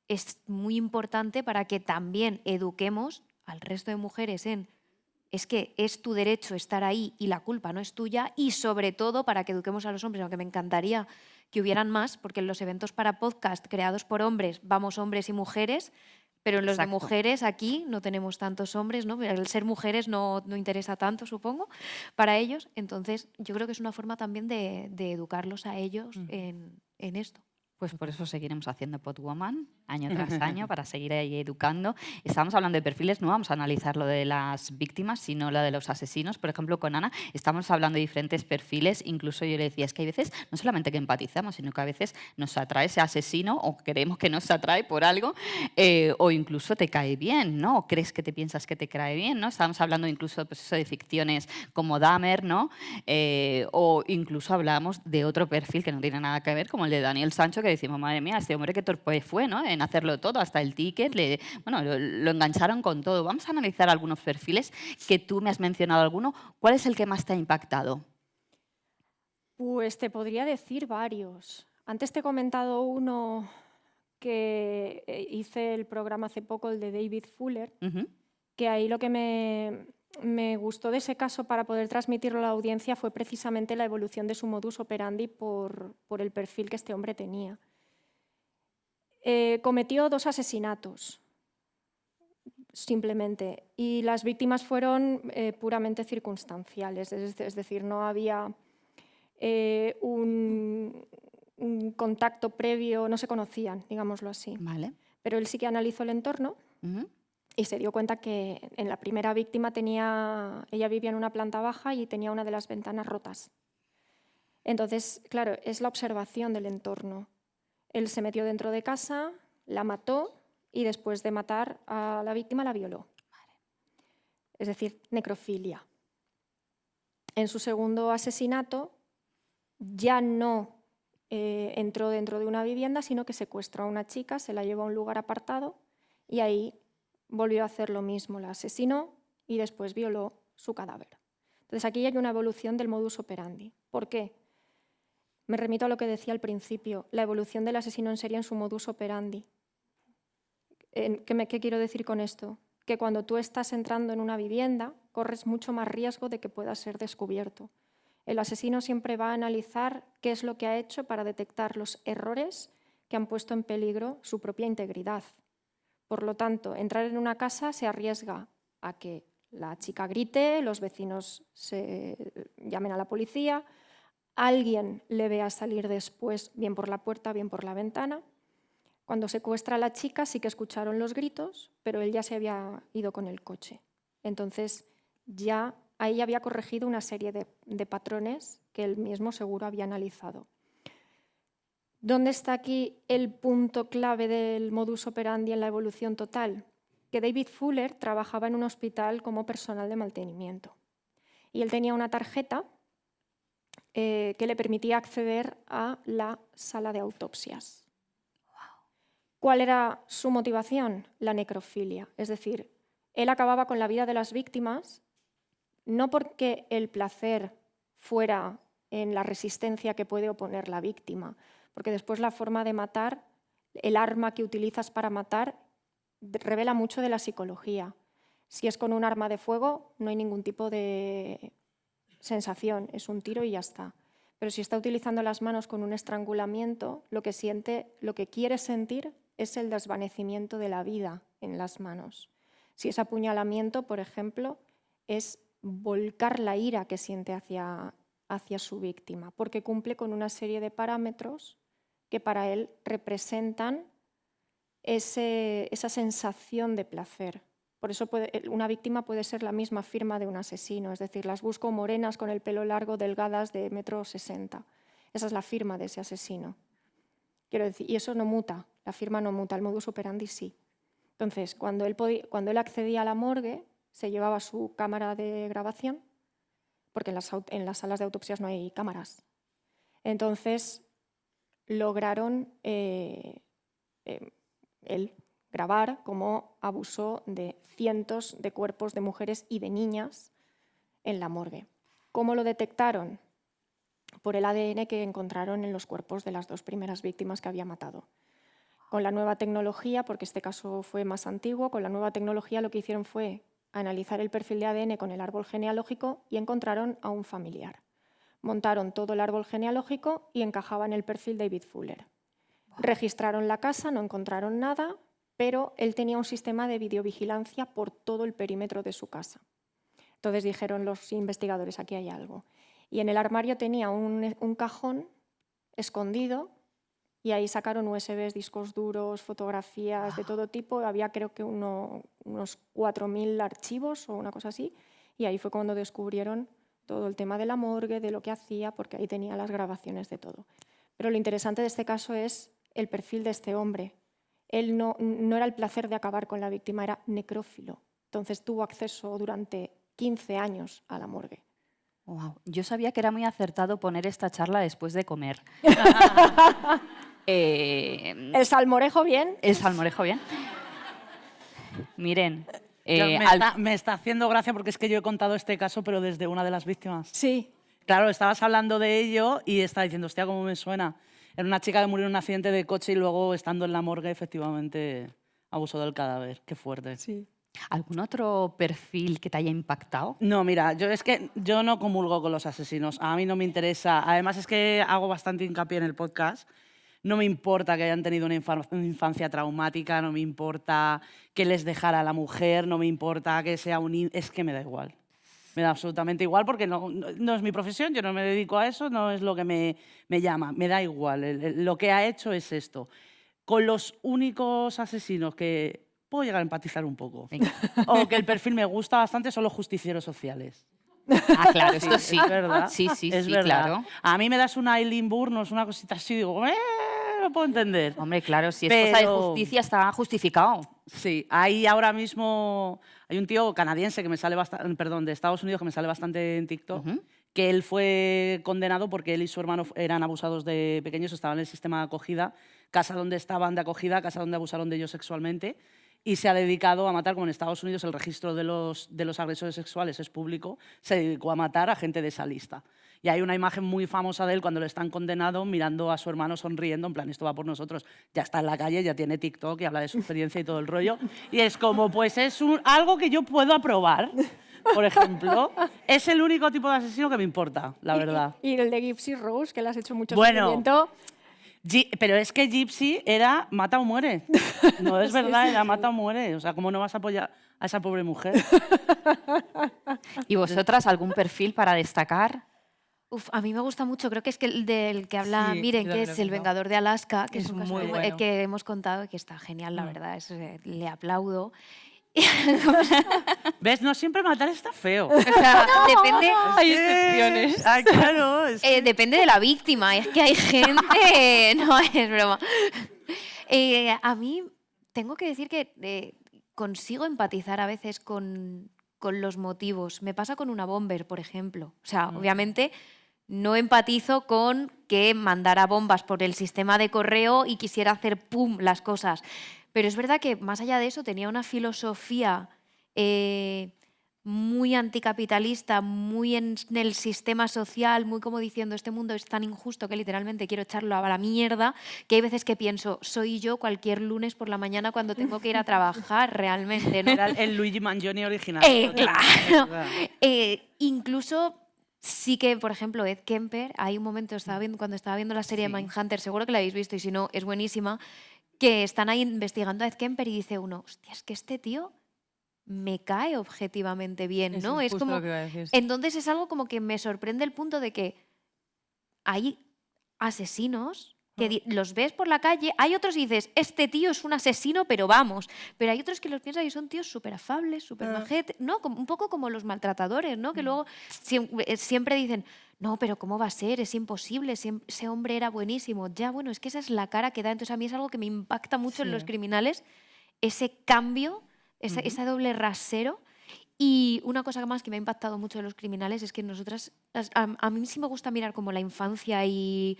es muy importante para que también eduquemos al resto de mujeres es que es tu derecho estar ahí y la culpa no es tuya, y sobre todo para que eduquemos a los hombres, aunque me encantaría que hubieran más, porque en los eventos para podcast creados por hombres vamos hombres y mujeres, pero en los de mujeres aquí no tenemos tantos hombres, ¿no? El ser mujeres no interesa tanto, supongo, para ellos. Entonces, yo creo que es una forma también de educarlos a ellos en esto. Pues por eso seguiremos haciendo Podwoman año tras año, para seguir ahí educando. Estamos hablando de perfiles, no vamos a analizar lo de las víctimas, sino lo de los asesinos. Por ejemplo, con Ana estamos hablando de diferentes perfiles. Incluso yo le decía, es que hay veces no solamente que empatizamos, sino que a veces nos atrae ese asesino o creemos que nos atrae por algo, o incluso te cae bien, ¿no? O crees que te piensas que te cae bien, ¿no? Estamos hablando incluso, pues eso, de ficciones como Dahmer, ¿no? O incluso hablamos de otro perfil que no tiene nada que ver, como el de Daniel Sancho, que decimos: madre mía, este hombre qué torpe fue, ¿no? En hacerlo todo, hasta el ticket, lo engancharon con todo. Vamos a analizar algunos perfiles que tú me has mencionado alguno. ¿Cuál es el que más te ha impactado? Pues te podría decir varios. Antes te he comentado uno que hice el programa hace poco, el de David Fuller, que ahí lo que me gustó de ese caso para poder transmitirlo a la audiencia fue precisamente la evolución de su modus operandi por el perfil que este hombre tenía. Cometió 2 asesinatos, simplemente, y las víctimas fueron puramente circunstanciales, es decir, no había un contacto previo, no se conocían, digámoslo así. Vale. Pero él sí que analizó el entorno y se dio cuenta que en la primera víctima ella vivía en una planta baja y tenía una de las ventanas rotas. Entonces, claro, es la observación del entorno. Él se metió dentro de casa, la mató y después de matar a la víctima la violó. Es decir, necrofilia. En su segundo asesinato ya no entró dentro de una vivienda, sino que secuestró a una chica, se la llevó a un lugar apartado y ahí volvió a hacer lo mismo. La asesinó y después violó su cadáver. Entonces aquí hay una evolución del modus operandi. ¿Por qué? Me remito a lo que decía al principio, la evolución del asesino en serie en su modus operandi. ¿Qué quiero decir con esto? Que cuando tú estás entrando en una vivienda, corres mucho más riesgo de que puedas ser descubierto. El asesino siempre va a analizar qué es lo que ha hecho para detectar los errores que han puesto en peligro su propia integridad. Por lo tanto, entrar en una casa se arriesga a que la chica grite, los vecinos llamen a la policía, alguien le vea salir después, bien por la puerta, bien por la ventana. Cuando secuestra a la chica sí que escucharon los gritos, pero él ya se había ido con el coche. Entonces, ya ahí había corregido una serie de patrones que él mismo seguro había analizado. ¿Dónde está aquí el punto clave del modus operandi en la evolución total? Que David Fuller trabajaba en un hospital como personal de mantenimiento. Y él tenía una tarjeta que le permitía acceder a la sala de autopsias. ¿Cuál era su motivación? La necrofilia. Es decir, él acababa con la vida de las víctimas no porque el placer fuera en la resistencia que puede oponer la víctima, porque después la forma de matar, el arma que utilizas para matar, revela mucho de la psicología. Si es con un arma de fuego, no hay ningún tipo de sensación, es un tiro y ya está. Pero si está utilizando las manos con un estrangulamiento, lo que quiere sentir es el desvanecimiento de la vida en las manos. Si es apuñalamiento, por ejemplo, es volcar la ira que siente hacia su víctima, porque cumple con una serie de parámetros que para él representan esa sensación de placer. Por eso una víctima puede ser la misma firma de un asesino, es decir, las busco morenas con el pelo largo, delgadas, de 1,60 m. Esa es la firma de ese asesino. Quiero decir, y eso no muta, la firma no muta, el modus operandi sí. Entonces, cuando él accedía a la morgue, se llevaba su cámara de grabación, porque en las salas de autopsias no hay cámaras. Entonces, lograron él grabar cómo abusó de cientos de cuerpos de mujeres y de niñas en la morgue. ¿Cómo lo detectaron? Por el ADN que encontraron en los cuerpos de las 2 primeras víctimas que había matado. Con la nueva tecnología, porque este caso fue más antiguo, con la nueva tecnología lo que hicieron fue analizar el perfil de ADN con el árbol genealógico y encontraron a un familiar. Montaron todo el árbol genealógico y encajaban el perfil David Fuller. Registraron la casa, no encontraron nada, pero él tenía un sistema de videovigilancia por todo el perímetro de su casa. Entonces dijeron los investigadores, aquí hay algo. Y en el armario tenía un cajón escondido y ahí sacaron USBs, discos duros, fotografías de todo tipo. Había creo que unos 4.000 archivos o una cosa así. Y ahí fue cuando descubrieron todo el tema de la morgue, de lo que hacía, porque ahí tenía las grabaciones de todo. Pero lo interesante de este caso es el perfil de este hombre. Él no era el placer de acabar con la víctima, era necrófilo. Entonces tuvo acceso durante 15 años a la morgue. Wow. Yo sabía que era muy acertado poner esta charla después de comer. ¿El salmorejo bien? El salmorejo bien. Miren. Me está haciendo gracia porque es que yo he contado este caso, pero desde una de las víctimas. Sí. Claro, estabas hablando de ello y estaba diciendo, hostia, cómo me suena. Era una chica que murió en un accidente de coche y luego, estando en la morgue, efectivamente abusó del cadáver. Qué fuerte. Sí. ¿Algún otro perfil que te haya impactado? No, mira, yo no comulgo con los asesinos. A mí no me interesa. Además, es que hago bastante hincapié en el podcast. No me importa que hayan tenido una infancia traumática, no me importa que les dejara a la mujer, no me importa que sea un... Es que me da igual. Me da absolutamente igual porque no es mi profesión, yo no me dedico a eso, no es lo que me llama. Me da igual. Lo que ha hecho es esto. Con los únicos asesinos que puedo llegar a empatizar un poco, o que el perfil me gusta bastante, son los justicieros sociales. Ah, claro, esto sí. Es verdad. Sí, es verdad. Claro. A mí me das una Aileen Burnos, una cosita así, digo, lo puedo entender. Hombre, claro, si es cosa de justicia, está justificado. Sí, ahí ahora mismo hay un tío canadiense que me sale bastante, perdón, de Estados Unidos que me sale bastante en TikTok, que él fue condenado porque él y su hermano eran abusados de pequeños, estaban en el sistema de acogida, casa donde estaban de acogida, casa donde abusaron de ellos sexualmente. y se ha dedicado a matar, como en Estados Unidos el registro de los agresores sexuales es público, se dedicó a matar a gente de esa lista. Y hay una imagen muy famosa de él cuando le están condenado mirando a su hermano sonriendo, en plan, esto va por nosotros. Ya está en la calle, ya tiene TikTok y habla de su experiencia y todo el rollo. Y es como, pues es algo que yo puedo aprobar, por ejemplo. Es el único tipo de asesino que me importa, la verdad. Y el de Gypsy Rose, que le has hecho mucho Bueno, seguimiento. Pero es que Gypsy era mata o muere. No es verdad, era mata o muere. O sea, ¿cómo no vas a apoyar a esa pobre mujer? ¿Y vosotras algún perfil para destacar? Uf, a mí me gusta mucho, creo que es que el del que habla Sí, Miren, yo que también es lo he El pensado. Vengador de Alaska, que es, Es un caso muy bueno. que hemos contado, que está genial, la verdad, le aplaudo. ¿Ves? No siempre matar está feo. O sea, depende, Hay excepciones. Ay, claro. depende de la víctima, es que hay gente... No, es broma. A mí tengo que decir que consigo empatizar a veces con los motivos. Me pasa con una bomber, por ejemplo. O sea, obviamente no empatizo con que mandara bombas por el sistema de correo y quisiera hacer pum las cosas. Pero es verdad que más allá de eso tenía una filosofía muy anticapitalista, muy en el sistema social, muy como diciendo este mundo es tan injusto que literalmente quiero echarlo a la mierda, que hay veces que pienso, soy yo cualquier lunes por la mañana cuando tengo que ir a trabajar realmente, ¿no? Era el Luigi Mangione original. Claro. Incluso sí que, por ejemplo, Ed Kemper, hay un momento, cuando estaba viendo la serie de Mindhunter, seguro que la habéis visto y si no, es buenísima, que están ahí investigando a Ed Kemper y dice uno, hostia, es que este tío me cae objetivamente bien, ¿no? Es justo como, lo que iba a decir. entonces es algo como que me sorprende el punto de que hay asesinos que los ves por la calle, hay otros y dices, este tío es un asesino, pero vamos. Pero hay otros que los piensas y son tíos súper afables, súper majetes, ¿no? Un poco como los maltratadores, ¿no? Que luego siempre dicen, no, pero ¿cómo va a ser? Es imposible, ese hombre era buenísimo. Ya, bueno, es que esa es la cara que da. Entonces a mí es algo que me impacta mucho en los criminales, ese cambio, ese doble rasero. Y una cosa más que me ha impactado mucho de los criminales es que nosotras, a mí sí me gusta mirar como la infancia y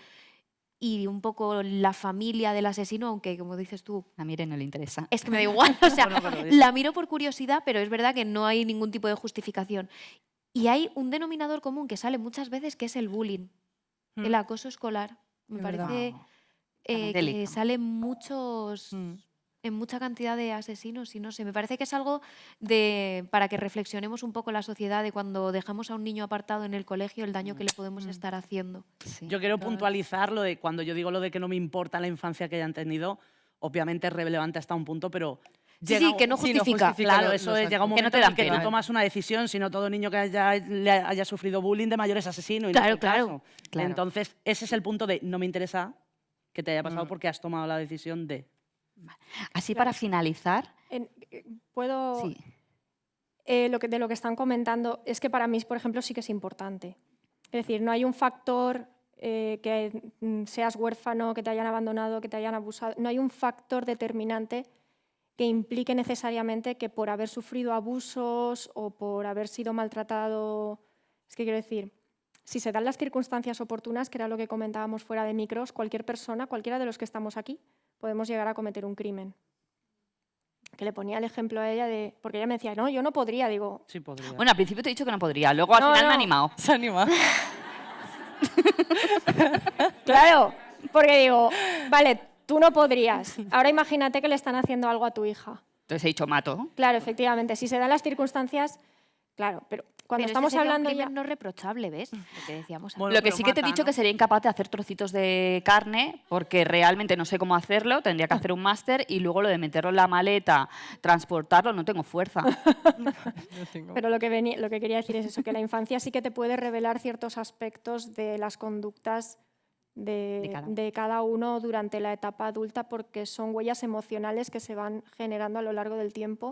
un poco la familia del asesino, aunque como dices tú, A Miren no le interesa. es que me da igual. O sea, Bueno, pero la miro por curiosidad, pero es verdad que no hay ningún tipo de justificación. Y hay un denominador común que sale muchas veces, que es el bullying, el acoso escolar. Me Es verdad. parece También que delito. salen muchos... en mucha cantidad de asesinos y no sé, me parece que es algo para que reflexionemos un poco la sociedad de cuando dejamos a un niño apartado en el colegio, el daño que le podemos estar haciendo. Sí. Yo quiero puntualizar lo de cuando yo digo lo de que no me importa la infancia que hayan tenido, obviamente es relevante hasta un punto, pero Sí, llega sí, que no Sí, no justifica. justifica. Claro, los eso es, llega un Que no momento te en dan el que tú pena. tomas una decisión, si no todo niño que haya sufrido bullying de mayor es asesino. Y no Claro, es el claro, caso. claro. Entonces, ese es el punto de no me interesa que te haya pasado porque has tomado la decisión de... Así para finalizar, Puedo... sí. de lo que están comentando es que para mí, por ejemplo, sí que es importante. Es decir, no hay un factor que seas huérfano, que te hayan abandonado, que te hayan abusado. No hay un factor determinante que implique necesariamente que por haber sufrido abusos o por haber sido maltratado... Es que quiero decir, si se dan las circunstancias oportunas, que era lo que comentábamos fuera de micros, cualquier persona, cualquiera de los que estamos aquí, podemos llegar a cometer un crimen. Que le ponía el ejemplo a ella de... Porque ella me decía, no, yo no podría, digo... Sí, podría. Bueno, al principio te he dicho que no podría, luego al No, final me he no. animado. Se anima. Claro, porque digo, vale, tú no podrías. Ahora imagínate que le están haciendo algo a tu hija. Entonces he dicho mato. Claro, efectivamente, si se dan las circunstancias, claro, pero cuando Pero ese estamos sería hablando un ya... crimen no reprochable, ¿ves? Lo que decíamos antes. Bueno, Lo que pero sí que te he mata, dicho ¿no? que sería incapaz de hacer trocitos de carne porque realmente no sé cómo hacerlo, tendría que hacer un máster y luego lo de meterlo en la maleta, transportarlo, no tengo fuerza. Pero lo que quería decir es eso, que la infancia sí que te puede revelar ciertos aspectos de las conductas de cada uno durante la etapa adulta porque son huellas emocionales que se van generando a lo largo del tiempo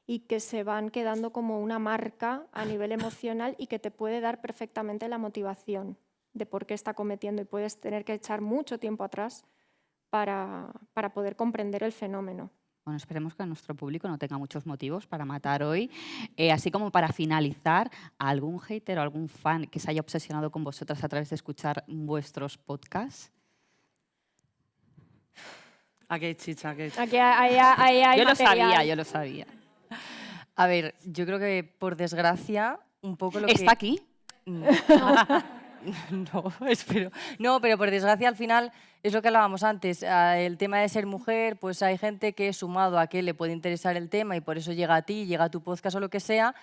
y que se van quedando como una marca a nivel emocional y que te puede dar perfectamente la motivación de por qué está cometiendo y puedes tener que echar mucho tiempo atrás para poder comprender el fenómeno. Bueno, esperemos que nuestro público no tenga muchos motivos para matar hoy. Así como para finalizar, ¿algún hater o algún fan que se haya obsesionado con vosotras a través de escuchar vuestros podcasts? Aquí hay chicha, aquí hay chicha. Aquí hay Yo lo material. sabía, yo lo sabía. A ver, yo creo que por desgracia, un poco lo que... ¿Está aquí? No. No, espero. No, pero por desgracia al final es lo que hablábamos antes. El tema de ser mujer, pues hay gente que sumado a que le puede interesar el tema y por eso llega a ti, llega a tu podcast o lo que sea,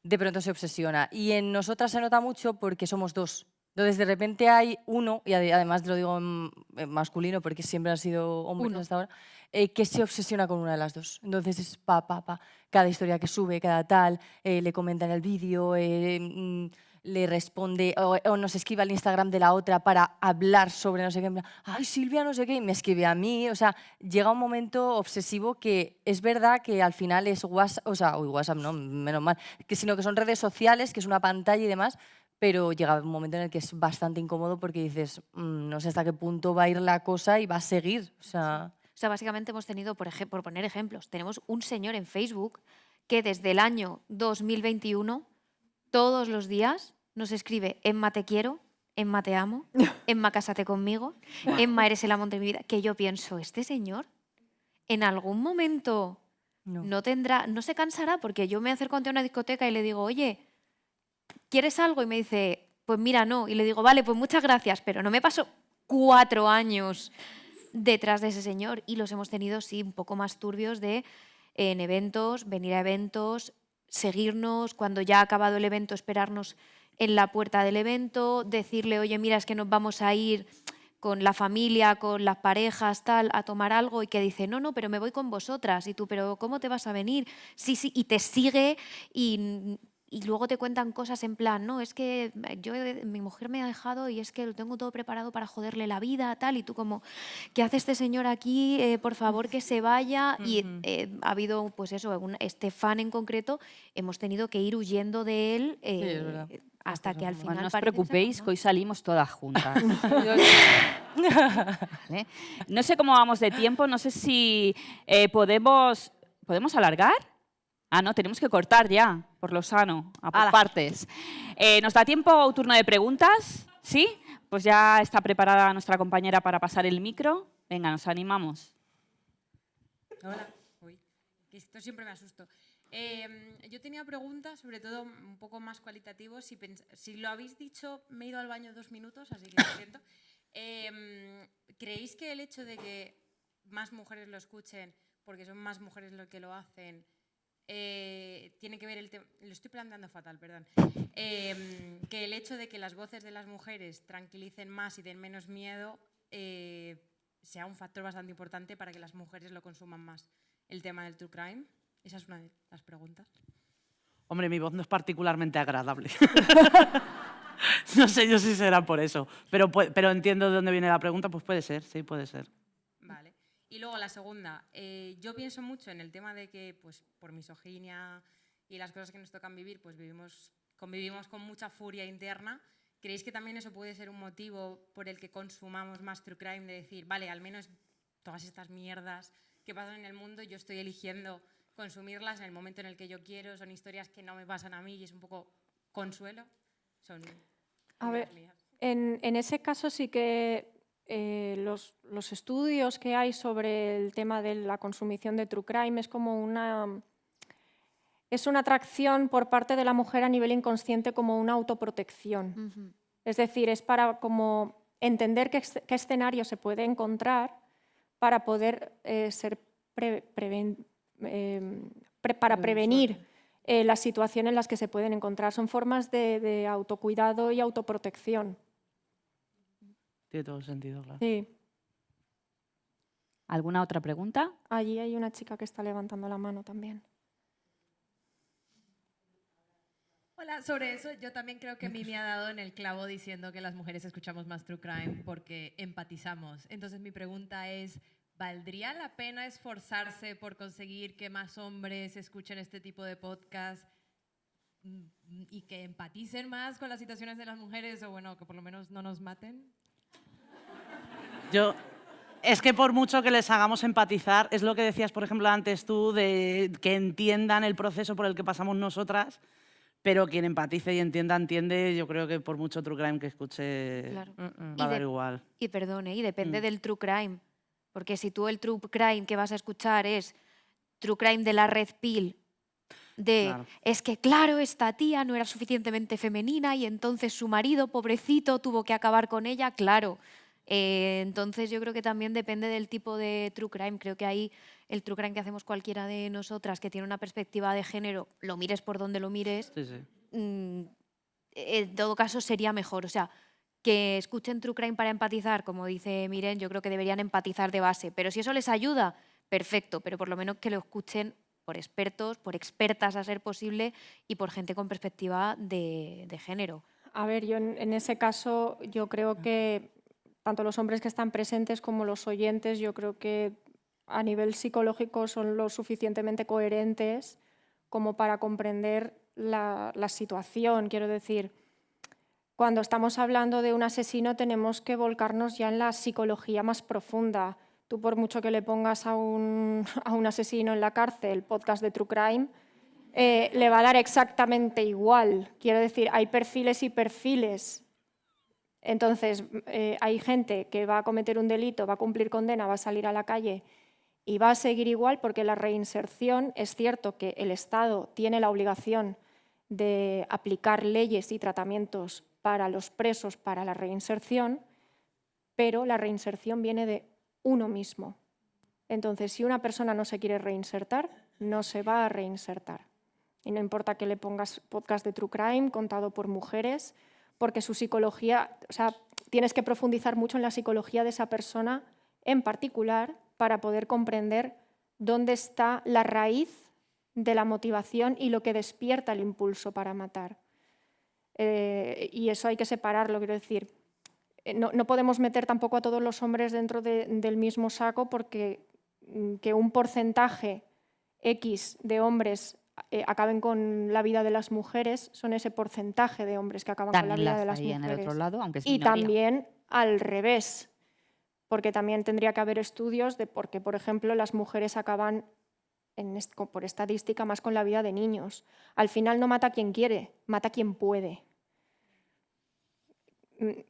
de pronto se obsesiona. Y en nosotras se nota mucho porque somos dos. Entonces de repente hay uno, y además lo digo en masculino porque siempre han sido hombres hasta ahora, que se obsesiona con una de las dos. Entonces es cada historia que sube, cada tal, le comenta en el vídeo, le responde o nos escribe al Instagram de la otra para hablar sobre no sé qué. En plan, ay, Silvia, no sé qué, y me escribe a mí. O sea, llega un momento obsesivo que es verdad que al final es WhatsApp, o sea, WhatsApp no, menos mal, sino que son redes sociales, que es una pantalla y demás, pero llega un momento en el que es bastante incómodo porque dices, no sé hasta qué punto va a ir la cosa y va a seguir. O sea, básicamente hemos tenido, por poner ejemplos, tenemos un señor en Facebook que desde el año 2021 todos los días nos escribe: Emma, te quiero, Emma, te amo, Emma, cásate conmigo, Emma, eres el amor de mi vida. Que yo pienso, este señor en algún momento no se cansará, porque yo me acerco ante una discoteca y le digo, oye, ¿quieres algo? Y me dice, pues mira, no. Y le digo, vale, pues muchas gracias, pero no me paso 4 años detrás de ese señor, y los hemos tenido, sí, un poco más turbios en eventos, venir a eventos, seguirnos, cuando ya ha acabado el evento, esperarnos en la puerta del evento, decirle, oye, mira, es que nos vamos a ir con la familia, con las parejas, tal, a tomar algo, y que dice, no, pero me voy con vosotras. Y tú, pero ¿cómo te vas a venir? Sí, y te sigue y luego te cuentan cosas en plan, no, es que mi mujer me ha dejado y es que lo tengo todo preparado para joderle la vida, tal, y tú como, ¿qué hace este señor aquí? Por favor, que se vaya. Y ha habido, pues eso, este fan en concreto, hemos tenido que ir huyendo de él es verdad. hasta que al final No os parece que se preocupéis, calma. que hoy salimos todas juntas. Vale. No sé cómo vamos de tiempo, no sé si ¿podemos alargar? Ah, no, tenemos que cortar ya, por lo sano, por partes. ¿Nos da tiempo a un turno de preguntas? ¿Sí? Pues ya está preparada nuestra compañera para pasar el micro. Venga, nos animamos. Hola. Uy, que esto siempre me asusto. Yo tenía preguntas, sobre todo un poco más cualitativos. Si lo habéis dicho, me he ido al baño 2 minutos, así que lo siento. ¿Creéis que el hecho de que más mujeres lo escuchen, porque son más mujeres las que lo hacen, tiene que ver el tema? Lo estoy planteando fatal, perdón. Que el hecho de que las voces de las mujeres tranquilicen más y den menos miedo sea un factor bastante importante para que las mujeres lo consuman más, el tema del true crime. Esa es una de las preguntas. Hombre, mi voz no es particularmente agradable. No sé yo si será por eso, pero entiendo de dónde viene la pregunta, pues puede ser, sí, puede ser. Vale. Y luego la segunda, yo pienso mucho en el tema de que, pues, por misoginia y las cosas que nos tocan vivir, pues convivimos con mucha furia interna. ¿Creéis que también eso puede ser un motivo por el que consumamos más true crime? De decir, vale, al menos todas estas mierdas que pasan en el mundo, yo estoy eligiendo consumirlas en el momento en el que yo quiero, son historias que no me pasan a mí y es un poco consuelo. A ver, en ese caso sí que los estudios que hay sobre el tema de la consumición de true crime es como una atracción por parte de la mujer a nivel inconsciente, como una autoprotección. Es decir, es para como entender qué escenario se puede encontrar para poder para prevenir la situación en las que se pueden encontrar. Son formas de autocuidado y autoprotección. Tiene todo el sentido, claro. Sí. ¿Alguna otra pregunta? Allí hay una chica que está levantando la mano también. Hola, sobre eso yo también creo que Mimi ha dado en el clavo diciendo que las mujeres escuchamos más true crime porque empatizamos. Entonces mi pregunta es, ¿valdría la pena esforzarse por conseguir que más hombres escuchen este tipo de podcast y que empaticen más con las situaciones de las mujeres, o bueno, que por lo menos no nos maten? Es que por mucho que les hagamos empatizar, es lo que decías, por ejemplo, antes tú, de que entiendan el proceso por el que pasamos nosotras, pero quien empatice y entiende. Yo creo que por mucho true crime que escuche, Claro. va a dar igual. Y perdone, y depende del true crime. Porque si tú el true crime que vas a escuchar es true crime de la red pill, Claro. es que claro, esta tía no era suficientemente femenina y entonces su marido, pobrecito, tuvo que acabar con ella, claro. Entonces yo creo que también depende del tipo de true crime. Creo que ahí el true crime que hacemos cualquiera de nosotras, que tiene una perspectiva de género, lo mires por donde lo mires, Sí, sí. en todo caso sería mejor. O sea, que escuchen true crime para empatizar, como dice Miren, yo creo que deberían empatizar de base. Pero si eso les ayuda, perfecto, pero por lo menos que lo escuchen por expertos, por expertas a ser posible y por gente con perspectiva de género. A ver, yo en ese caso, yo creo que tanto los hombres que están presentes como los oyentes, yo creo que a nivel psicológico son lo suficientemente coherentes como para comprender la situación. Quiero decir, cuando estamos hablando de un asesino tenemos que volcarnos ya en la psicología más profunda. Tú, por mucho que le pongas a un asesino en la cárcel podcast de True Crime, le va a dar exactamente igual. Quiero decir, hay perfiles y perfiles. Entonces, hay gente que va a cometer un delito, va a cumplir condena, va a salir a la calle y va a seguir igual, porque la reinserción, es cierto que el Estado tiene la obligación de aplicar leyes y tratamientos para los presos para la reinserción, pero la reinserción viene de uno mismo. Entonces, si una persona no se quiere reinsertar, no se va a reinsertar. Y no importa que le pongas podcast de True Crime contado por mujeres, porque su psicología, o sea, tienes que profundizar mucho en la psicología de esa persona en particular para poder comprender dónde está la raíz de la motivación y lo que despierta el impulso para matar. Y eso hay que separarlo, quiero decir. No podemos meter tampoco a todos los hombres dentro del mismo saco, porque que un porcentaje X de hombres acaben con la vida de las mujeres son ese porcentaje de hombres que acaban con la vida de las mujeres. En el otro lado, aunque es Y minoría. también al revés, porque también tendría que haber estudios de por qué, por ejemplo, las mujeres acaban por estadística más con la vida de niños. Al final no mata quien quiere, mata quien puede.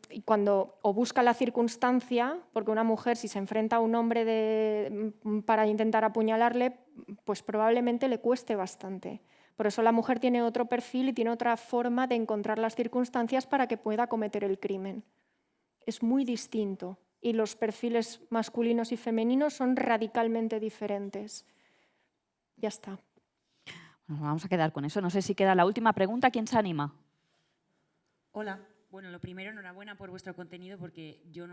Y cuando o busca la circunstancia, porque una mujer si se enfrenta a un hombre para intentar apuñalarle, pues probablemente le cueste bastante. Por eso la mujer tiene otro perfil y tiene otra forma de encontrar las circunstancias para que pueda cometer el crimen. Es muy distinto y los perfiles masculinos y femeninos son radicalmente diferentes. Ya está. Nos vamos a quedar con eso. No sé si queda la última pregunta. ¿Quién se anima? Hola. Bueno, lo primero, enhorabuena por vuestro contenido, porque yo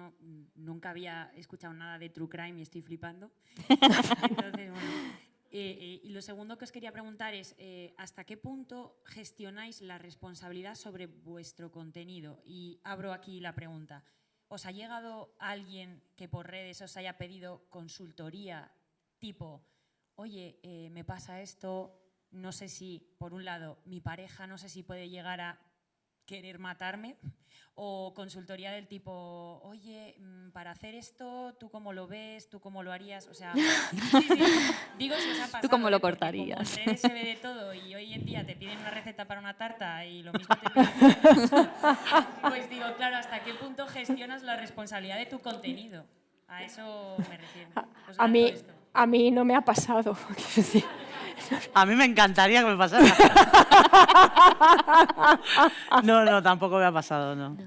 nunca había escuchado nada de True Crime y estoy flipando. Entonces, bueno. Y lo segundo que os quería preguntar es, ¿hasta qué punto gestionáis la responsabilidad sobre vuestro contenido? Y abro aquí la pregunta. ¿Os ha llegado alguien que por redes os haya pedido consultoría tipo, oye, me pasa esto, no sé si, por un lado, mi pareja no sé si puede llegar a querer matarme, o consultoría del tipo, oye, para hacer esto, ¿tú cómo lo ves? ¿Tú cómo lo harías? O sea, sí, digo si os ha pasado. ¿Tú cómo lo Porque cortarías? como en redes se ve de todo y hoy en día te piden una receta para una tarta y lo mismo te piden... Pues digo, claro, ¿hasta qué punto gestionas la responsabilidad de tu contenido? A eso me refiero. Os lanzo esto. A mí no me ha pasado. A mí me encantaría que me pasara. No, tampoco me ha pasado, no.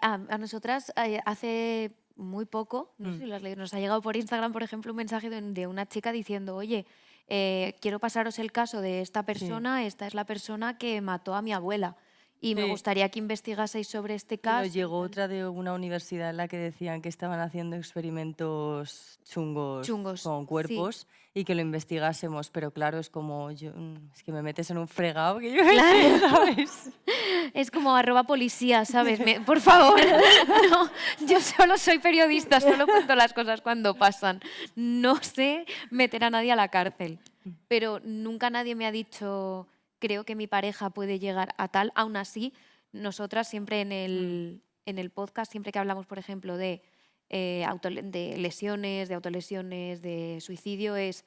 A nosotras hace muy poco, no sé si lo has leído, nos ha llegado por Instagram, por ejemplo, un mensaje de una chica diciendo, oye, quiero pasaros el caso de esta persona, esta es la persona que mató a mi abuela. Y me gustaría que investigaseis sobre este caso. Nos llegó otra de una universidad en la que decían que estaban haciendo experimentos chungos con cuerpos y que lo investigásemos, pero claro, es como, es que me metes en un fregado que yo ¿sabes? Es como @policía, ¿sabes? Por favor, no, yo solo soy periodista, solo cuento las cosas cuando pasan. No sé meter a nadie a la cárcel, pero nunca nadie me ha dicho... creo que mi pareja puede llegar a tal. Aún así, nosotras siempre en el podcast, siempre que hablamos, por ejemplo, de lesiones, de autolesiones, de suicidio, es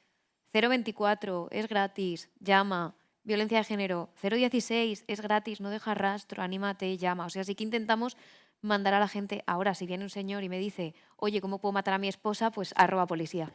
024, es gratis, llama. Violencia de género, 016, es gratis, no deja rastro, anímate, llama. O sea, sí que intentamos mandar a la gente, ahora si viene un señor y me dice, oye, ¿cómo puedo matar a mi esposa? Pues @policía.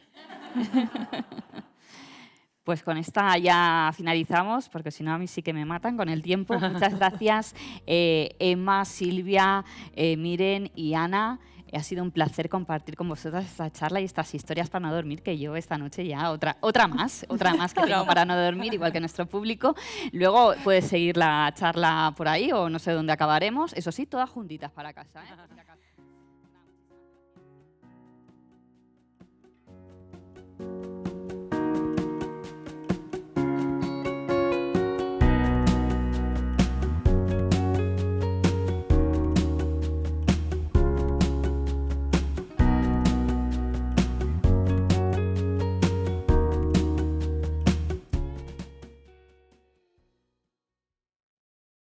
Pues con esta ya finalizamos, porque si no a mí sí que me matan con el tiempo. Muchas gracias, Emma, Silvia, Miren y Ana. Ha sido un placer compartir con vosotras esta charla y estas historias para no dormir, que yo esta noche ya otra más que tengo para no dormir, igual que nuestro público. Luego puedes seguir la charla por ahí o no sé dónde acabaremos. Eso sí, todas juntitas para casa, ¿eh?